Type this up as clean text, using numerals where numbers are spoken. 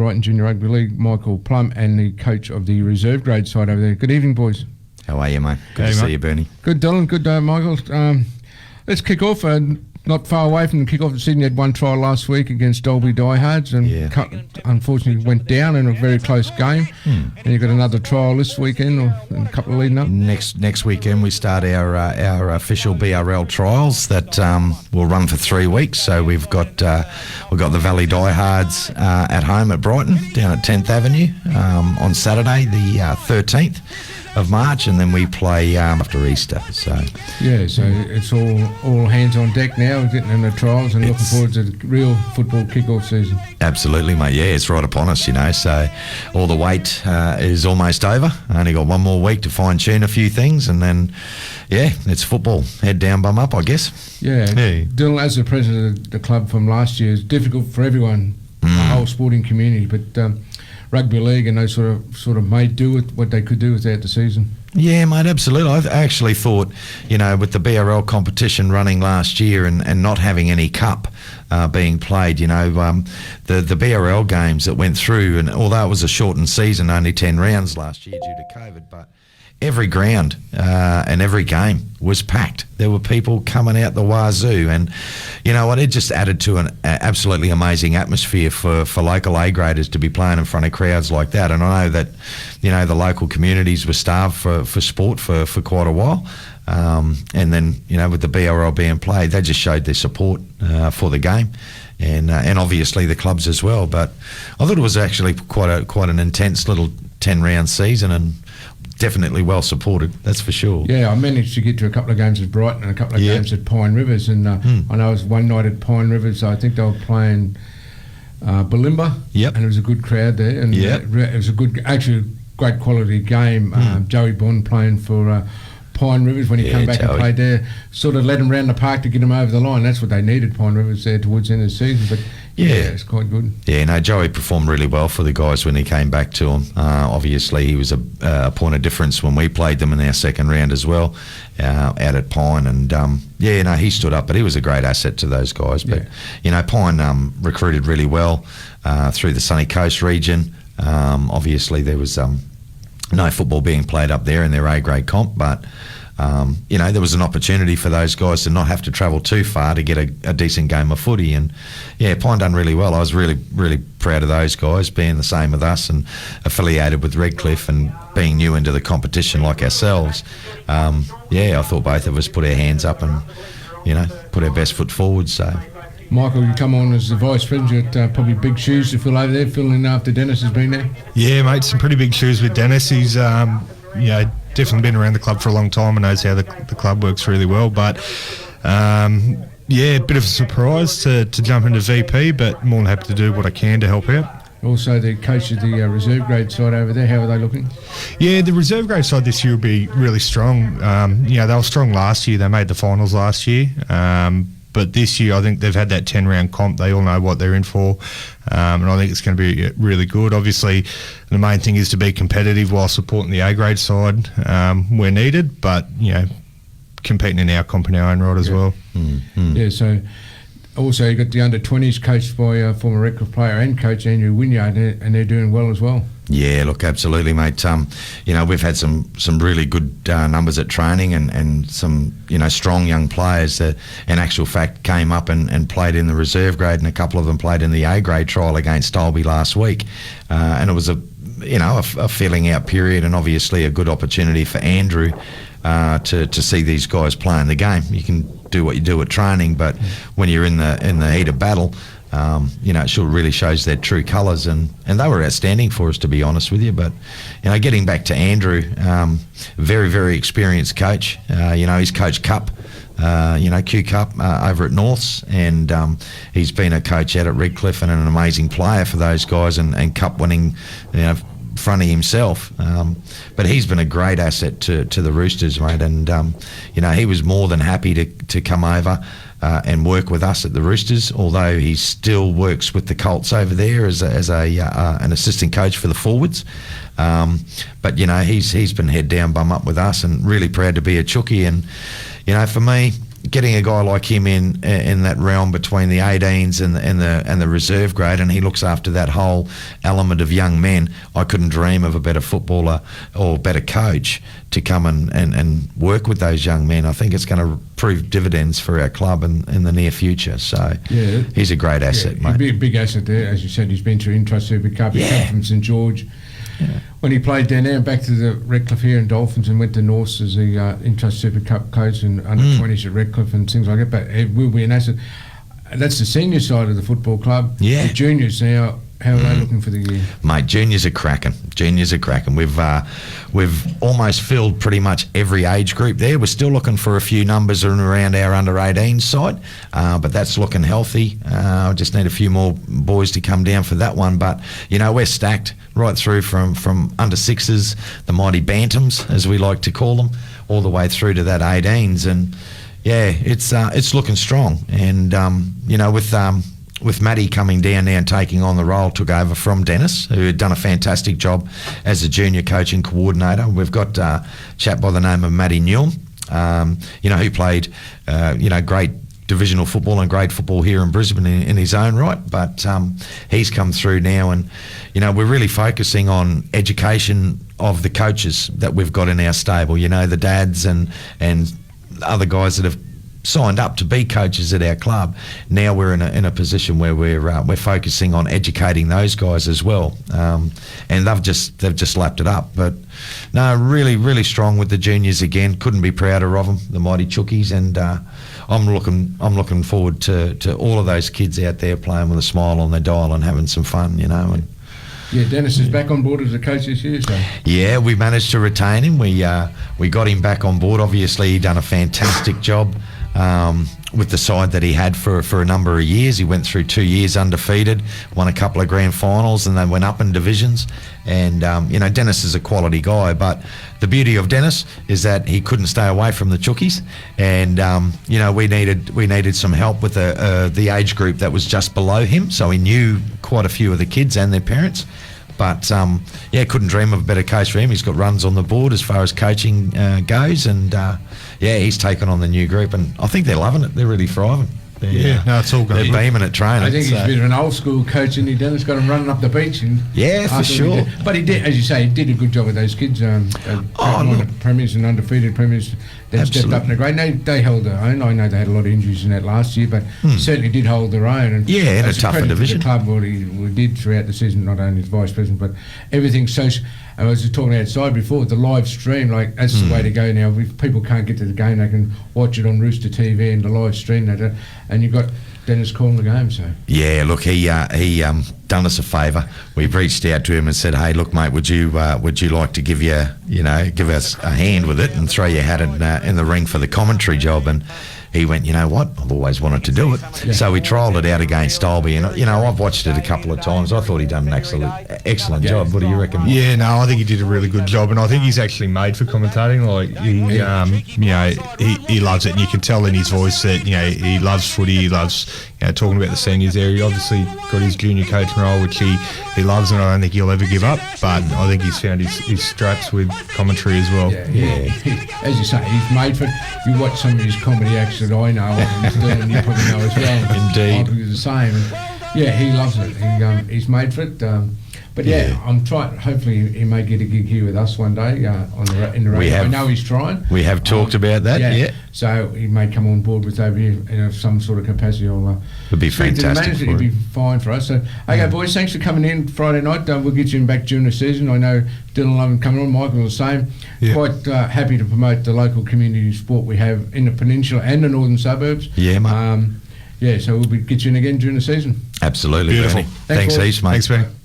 Brighton Junior Rugby League, Michael Plumb, and the coach of the reserve grade side over there. Good evening, boys. How are you, mate? Good to see you, Bernie. Good, Dylan. Good, Michael. Let's kick off. Not far away from the kick-off of the season, you had one trial last week against Dalby Diehards, and unfortunately went down in a very close game. And you've got another trial this weekend, or a couple leading up. Next weekend we start our official BRL trials that will run for 3 weeks. So we've got the Valley Diehards at home at Brighton down at 10th Avenue on Saturday, the 13th of March, and then we play after Easter. So it's all hands on deck now, getting in the trials and looking forward to the real football kick-off season. Absolutely, mate. Yeah, it's right upon us, So all the wait is almost over. Only got one more week to fine-tune a few things, and then it's football. Head down, bum up, I guess. Yeah. Dylan, as the president of the club from last year, it's difficult for everyone, the whole sporting community, but rugby league and those sort of made do with what they could do without the season. Yeah, mate, absolutely. I actually thought, with the BRL competition running last year and not having any cup being played, the BRL games that went through, and although it was a shortened season, only 10 rounds last year due to COVID, but every ground and every game was packed. There were people coming out the wazoo, and you know what? It just added to an absolutely amazing atmosphere for local A graders to be playing in front of crowds like that. And I know that the local communities were starved for sport for quite a while. And then with the BRL being played, they just showed their support for the game. And obviously the clubs as well. But I thought it was actually quite an intense little 10-round season, and definitely well supported, that's for sure. Yeah, I managed to get to a couple of games at Brighton and a couple of games at Pine Rivers, and I know it was one night at Pine Rivers. I think they were playing Balimba, and it was a good crowd there, and it was a good, actually great quality game. Joey Bond playing for Pine Rivers when he came back and played there, sort of led him round the park to get him over the line. That's what they needed, Pine Rivers, there towards the end of the season. But it's quite good. Yeah, no, Joey performed really well for the guys when he came back to them. Obviously, he was a point of difference when we played them in our second round as well, out at Pine. And he stood up, but he was a great asset to those guys. But Pine recruited really well through the Sunny Coast region. Obviously, there was no football being played up there in their A-grade comp, but there was an opportunity for those guys to not have to travel too far to get a decent game of footy. And Pine done really well. I was really, really proud of those guys being the same with us and affiliated with Redcliffe and being new into the competition like ourselves. I thought both of us put our hands up and put our best foot forward. So Michael, you come on as the vice president. Probably big shoes to fill over there, filling after Dennis has been there. Yeah, mate, some pretty big shoes with Dennis. He's definitely been around the club for a long time and knows how the club works really well. But a bit of a surprise to jump into VP, but more than happy to do what I can to help out. Also, the coach of the reserve grade side over there, how are they looking? Yeah, the reserve grade side this year will be really strong. They were strong last year. They made the finals last year. But this year, I think they've had that 10-round comp. They all know what they're in for. And I think it's going to be really good. Obviously, the main thing is to be competitive while supporting the A-grade side where needed, but, competing in our comp in our own right as well. Mm-hmm. Yeah, so also you got the under-20s coached by former Redcliffe player and coach Andrew Wynyard, and they're doing well as well. Yeah, look, absolutely, mate. We've had some really good numbers at training and some, strong young players that, in actual fact, came up and played in the reserve grade, and a couple of them played in the A-grade trial against Dalby last week. And it was a filling out period, and obviously a good opportunity for Andrew to see these guys playing the game. You can do what you do at training, but when you're in the heat of battle, it really shows their true colours, and they were outstanding for us, to be honest with you. But getting back to Andrew, very, very experienced coach. He's coached Cup, Q Cup over at Norths, and he's been a coach out at Redcliffe and an amazing player for those guys, and Cup winning, fronty himself. But he's been a great asset to the Roosters, mate, and he was more than happy to come over and work with us at the Roosters, although he still works with the Colts over there as an assistant coach for the forwards. But he's been head down, bum up with us, and really proud to be a Chookie. And for me, getting a guy like him in that realm between the 18s and the reserve grade, and he looks after that whole element of young men. I couldn't dream of a better footballer or better coach to come and work with those young men. I think it's going to prove dividends for our club in the near future. So he's a great asset, mate. He'd be a big asset there. As you said, he's been through Intrust Super Cup. He came from St George. Yeah. When he played down there, back to the Redcliffe here and Dolphins, and went to Norths as the Intrust Super Cup coach and under 20s at Redcliffe and things like that. But it will be an asset. That's the senior side of the football club. Yeah. The juniors now, how are they looking for the year? Mate, juniors are cracking. We've almost filled pretty much every age group there. We're still looking for a few numbers around our under 18 side, but that's looking healthy. I just need a few more boys to come down for that one. But we're stacked right through from under sixes, the mighty bantams as we like to call them, all the way through to that 18s, and it's looking strong. And with Matty coming down now and taking on the role, took over from Dennis, who had done a fantastic job as a junior coaching coordinator. We've got a chap by the name of Matty Newell, who played, great divisional football and great football here in Brisbane in his own right. But he's come through now, and, we're really focusing on education of the coaches that we've got in our stable, the dads and other guys that have signed up to be coaches at our club. Now we're in a position where we're focusing on educating those guys as well, and they've just lapped it up. But no, really, really strong with the juniors again. Couldn't be prouder of them, the mighty Chookies, and I'm looking forward to all of those kids out there playing with a smile on their dial and having some fun, And Dennis is back on board as a coach this year, so. Yeah, we managed to retain him. We got him back on board. Obviously, he done a fantastic job with the side that he had for a number of years. He went through 2 years undefeated, won a couple of grand finals, and they went up in divisions. And Dennis is a quality guy, but the beauty of Dennis is that he couldn't stay away from the Chookies, and we needed some help with the age group that was just below him. So he knew quite a few of the kids and their parents. But, couldn't dream of a better coach for him. He's got runs on the board as far as coaching goes, and, he's taken on the new group, and I think they're loving it. They're really thriving. It's all good. They're beaming at training. I think he's a bit of an old school coach, and Dennis got him running up the beach. And for sure. But he did, as you say, he did a good job with those kids. Premiers and undefeated premiers. They stepped up in the grade. They held their own. I know they had a lot of injuries in that last year, but certainly did hold their own. And in a tougher division. The club what he did throughout the season, not only as vice president, but everything social. I was just talking outside before, the live stream, that's the way to go now. If people can't get to the game, they can watch it on Rooster TV and the live stream, and you've got Dennis calling the game. So yeah, look, he done us a favour. We reached out to him and said, "Hey, look, mate, would you like to give us a hand with it and throw your hat in the ring for the commentary job?" And he went, "You know what? I've always wanted to do it." Yeah. So we trialled it out against Dalby, and I've watched it a couple of times. I thought he'd done an excellent job. What do you reckon? Yeah, no, I think he did a really good job, and I think he's actually made for commentating. He loves it, and you can tell in his voice that he loves footy. He loves talking about the seniors there. He obviously got his junior coaching role, which he loves, and I don't think he'll ever give up. But I think he's found his straps with commentary as well. Yeah. As you say, he's made for it. You watch some of his comedy acts that I know, and you probably know as well. Indeed. I'll do the same. And he loves it. He's made for it. But I'm trying. Hopefully, he may get a gig here with us one day in the radio. I know he's trying. We have talked about that. Yeah. So he may come on board with over here in some sort of capacity. It'd be fantastic. It'd be fine for us. So, okay, boys, thanks for coming in Friday night. We'll get you back during the season. I know Dylan Slater coming on. Michael the same. Yeah. Quite happy to promote the local community sport we have in the peninsula and the northern suburbs. Yeah, mate. So we'll get you in again during the season. Absolutely. Beautiful. Thanks, East, mate. Thanks, man.